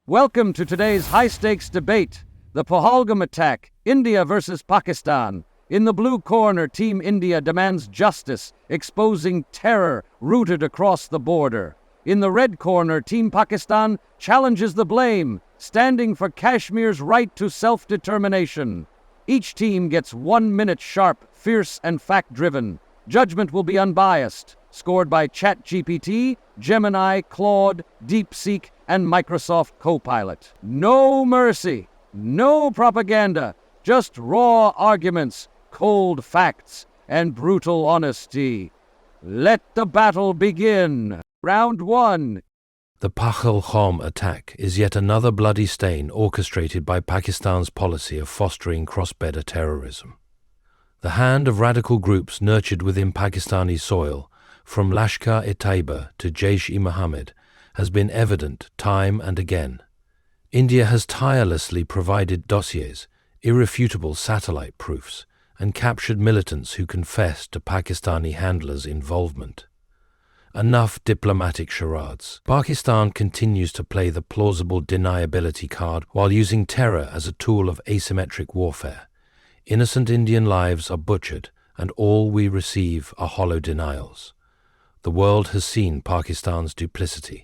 Welcome to today's high-stakes debate, the Pahalgam attack, India versus Pakistan. In the blue corner, Team India demands justice, exposing terror rooted across the border. In the red corner, Team Pakistan challenges the blame, standing for Kashmir's right to self-determination. Each team gets 1 minute sharp, fierce, and fact-driven. Judgment will be unbiased, scored by ChatGPT, Gemini, Claude, DeepSeek, and Microsoft Copilot. No mercy, no propaganda, just raw arguments, cold facts, and brutal honesty. Let the battle begin. Round 1. The Pahalgam attack is yet another bloody stain orchestrated by Pakistan's policy of fostering cross-border terrorism. The hand of radical groups nurtured within Pakistani soil, from Lashkar-e-Taiba to Jaish-e-Mohammed, has been evident time and again. India has tirelessly provided dossiers, irrefutable satellite proofs, and captured militants who confessed to Pakistani handlers' involvement. Enough diplomatic charades. Pakistan continues to play the plausible deniability card while using terror as a tool of asymmetric warfare. Innocent Indian lives are butchered, and all we receive are hollow denials. The world has seen Pakistan's duplicity.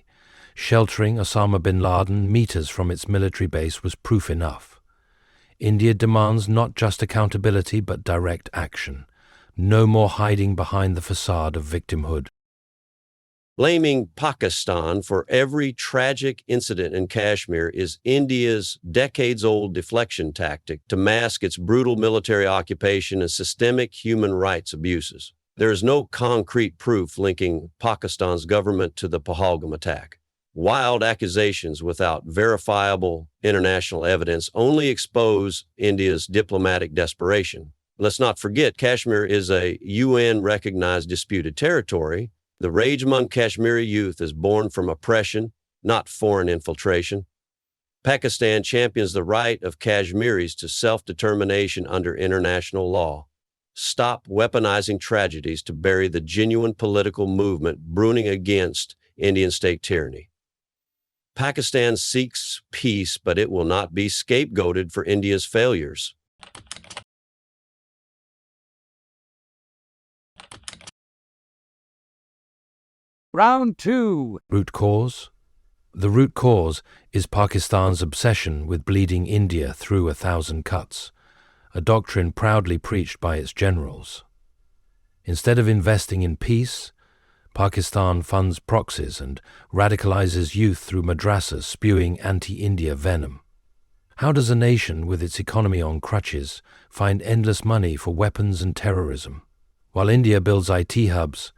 Sheltering Osama bin Laden meters from its military base was proof enough. India demands not just accountability but direct action. No more hiding behind the facade of victimhood. Blaming Pakistan for every tragic incident in Kashmir is India's decades-old deflection tactic to mask its brutal military occupation and systemic human rights abuses. There is no concrete proof linking Pakistan's government to the Pahalgam attack. Wild accusations without verifiable international evidence only expose India's diplomatic desperation. Let's not forget, Kashmir is a UN-recognized disputed territory. The rage among Kashmiri youth is born from oppression, not foreign infiltration. Pakistan champions the right of Kashmiris to self-determination under international law. Stop weaponizing tragedies to bury the genuine political movement brewing against Indian state tyranny. Pakistan seeks peace, but it will not be scapegoated for India's failures. Round 2. Root cause? The root cause is Pakistan's obsession with bleeding India through 1,000 cuts, a doctrine proudly preached by its generals. Instead of investing in peace, Pakistan funds proxies and radicalizes youth through madrasas spewing anti-India venom. How does a nation with its economy on crutches find endless money for weapons and terrorism? While India builds IT hubs,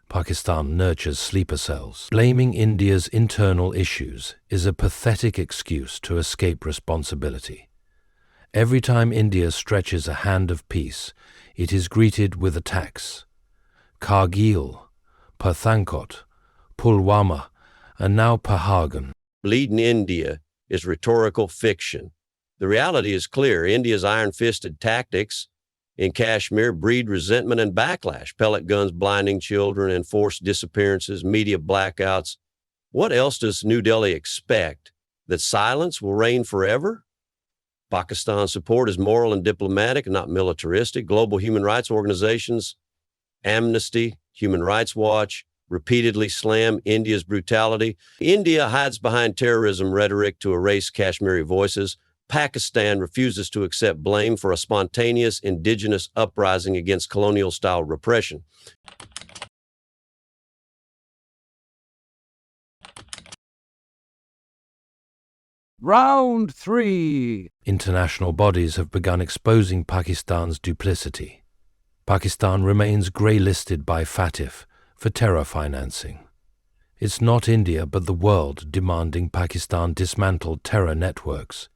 Pakistan nurtures sleeper cells. Blaming India's internal issues is a pathetic excuse to escape responsibility. Every time India stretches a hand of peace, it is greeted with attacks. Kargil, Pathankot, Pulwama, and now Pahalgam. Bleeding India is rhetorical fiction. The reality is clear. India's iron-fisted tactics in Kashmir breed resentment and backlash. Pellet guns blinding children, enforced disappearances, media blackouts. What else does New Delhi expect? That silence will reign forever? Pakistan's support is moral and diplomatic, not militaristic. Global human rights organizations, Amnesty, Human Rights Watch, repeatedly slam India's brutality. India hides behind terrorism rhetoric to erase Kashmiri voices. Pakistan refuses to accept blame for a spontaneous indigenous uprising against colonial-style repression. Round 3. International bodies have begun exposing Pakistan's duplicity. Pakistan remains grey-listed by FATF for terror financing. It's not India but the world demanding Pakistan dismantle terror networks.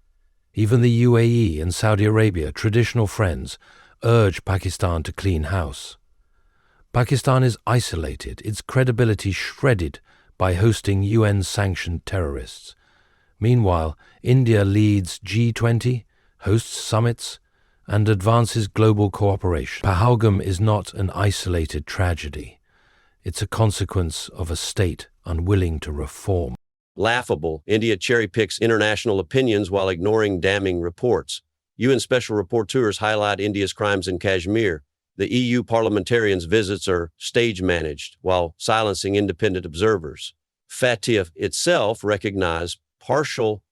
Even the UAE and Saudi Arabia, traditional friends, urge Pakistan to clean house. Pakistan is isolated, its credibility shredded by hosting UN-sanctioned terrorists. Meanwhile, India leads G20, hosts summits, and advances global cooperation. Pahalgam is not an isolated tragedy. It's a consequence of a state unwilling to reform. Laughable, India cherry-picks international opinions while ignoring damning reports. UN special rapporteurs highlight India's crimes in Kashmir. The EU parliamentarians' visits are stage-managed while silencing independent observers. FATF itself recognized partial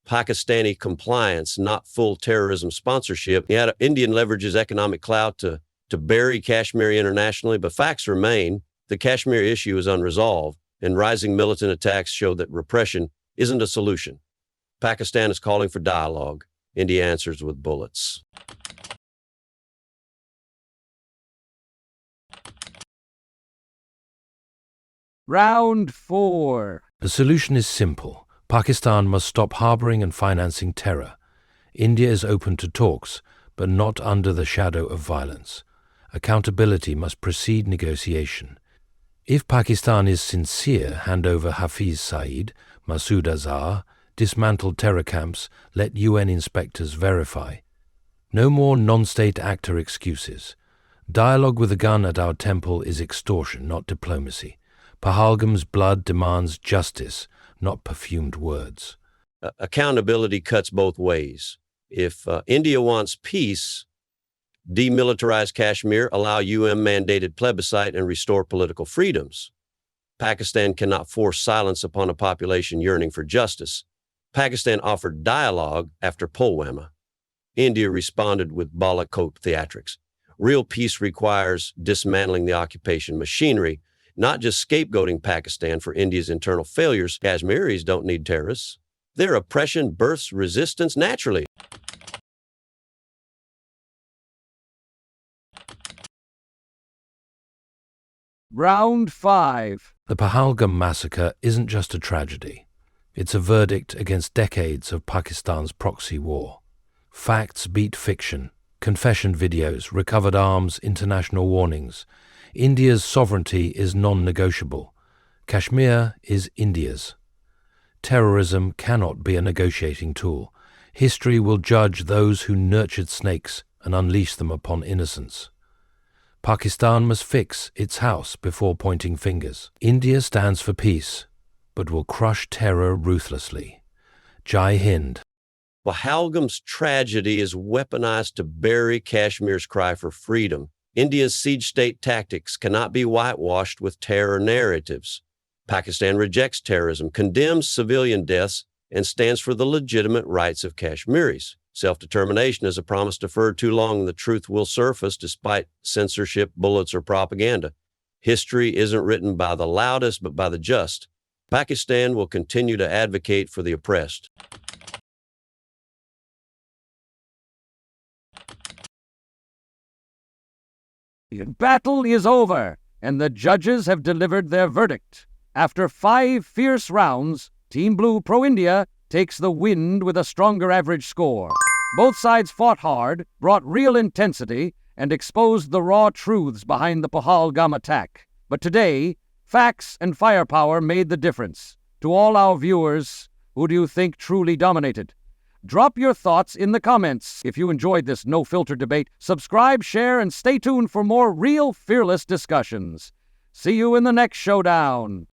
Pakistani compliance, not full terrorism sponsorship. Yet India leverages economic clout to bury Kashmir internationally, but facts remain. The Kashmir issue is unresolved, and rising militant attacks show that repression isn't a solution. Pakistan is calling for dialogue. India answers with bullets. Round 4. The solution is simple. Pakistan must stop harboring and financing terror. India is open to talks, but not under the shadow of violence. Accountability must precede negotiation. If Pakistan is sincere, hand over Hafiz Saeed, Masood Azhar, dismantle terror camps, let UN inspectors verify. No more non-state actor excuses. Dialogue with a gun at our temple is extortion, not diplomacy. Pahalgam's blood demands justice, not perfumed words. Accountability cuts both ways. If India wants peace, demilitarize Kashmir, allow UN-mandated plebiscite, and restore political freedoms. Pakistan cannot force silence upon a population yearning for justice. Pakistan offered dialogue after Pulwama. India responded with Balakot theatrics. Real peace requires dismantling the occupation machinery, not just scapegoating Pakistan for India's internal failures. Kashmiris don't need terrorists. Their oppression births resistance naturally. Round 5. The Pahalgam massacre isn't just a tragedy. It's a verdict against decades of Pakistan's proxy war. Facts beat fiction. Confession videos, recovered arms, international warnings. India's sovereignty is non-negotiable. Kashmir is India's. Terrorism cannot be a negotiating tool. History will judge those who nurtured snakes and unleash them upon innocents. Pakistan must fix its house before pointing fingers. India stands for peace, but will crush terror ruthlessly. Jai Hind. Pahalgam's tragedy is weaponized to bury Kashmir's cry for freedom. India's siege state tactics cannot be whitewashed with terror narratives. Pakistan rejects terrorism, condemns civilian deaths, and stands for the legitimate rights of Kashmiris. Self-determination is a promise deferred too long. The truth will surface despite censorship, bullets, or propaganda. History isn't written by the loudest, but by the just. Pakistan will continue to advocate for the oppressed. The battle is over, and the judges have delivered their verdict. After 5 fierce rounds, Team Blue Pro India takes the wind with a stronger average score. Both sides fought hard, brought real intensity, and exposed the raw truths behind the Pahalgam attack. But today, facts and firepower made the difference. To all our viewers, who do you think truly dominated? Drop your thoughts in the comments. If you enjoyed this no-filter debate, subscribe, share, and stay tuned for more real, fearless discussions. See you in the next showdown.